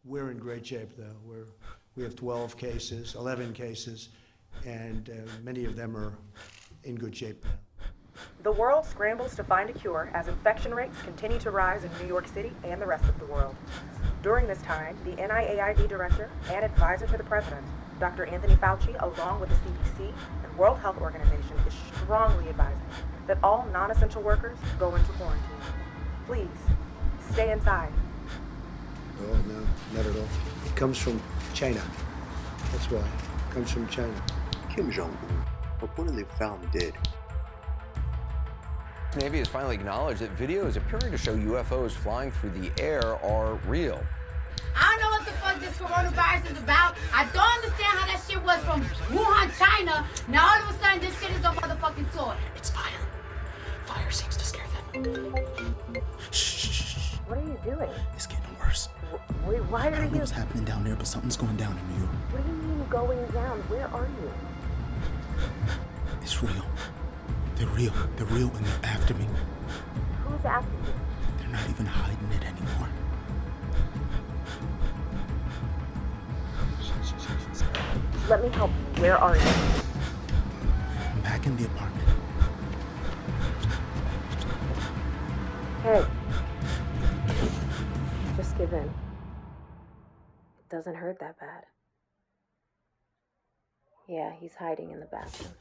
We're in great shape, though. We have 12 cases, 11 cases, and many of them are in good shape now. The world scrambles to find a cure as infection rates continue to rise in New York City and the rest of the world. During this time, the NIAID director and advisor to the president, Dr. Anthony Fauci, along with the CDC and World Health Organization, is strongly advising that all non-essential workers go into quarantine. Please, stay inside. Oh, no, not at all. It comes from China. That's why. It comes from China. Kim Jong-un reportedly found dead. The Navy has finally acknowledged that videos appearing to show UFOs flying through the air are real. I don't know what the fuck this coronavirus is about. I don't understand how that shit was from Wuhan, China. Now all of a sudden this shit is on motherfucking tour. It's fire. Fire seems to scare them. Shh. What are you doing? It's getting worse. Wait, why I don't are know you... what's happening down there, but something's going down in New York. What do you mean going down? Where are you? It's real. They're real. They're real and they're after me. Who's after you? They're not even hiding it anymore. Let me help you. Where are you? I'm back in the apartment. Hey. Just give in. It doesn't hurt that bad. Yeah, he's hiding in the bathroom.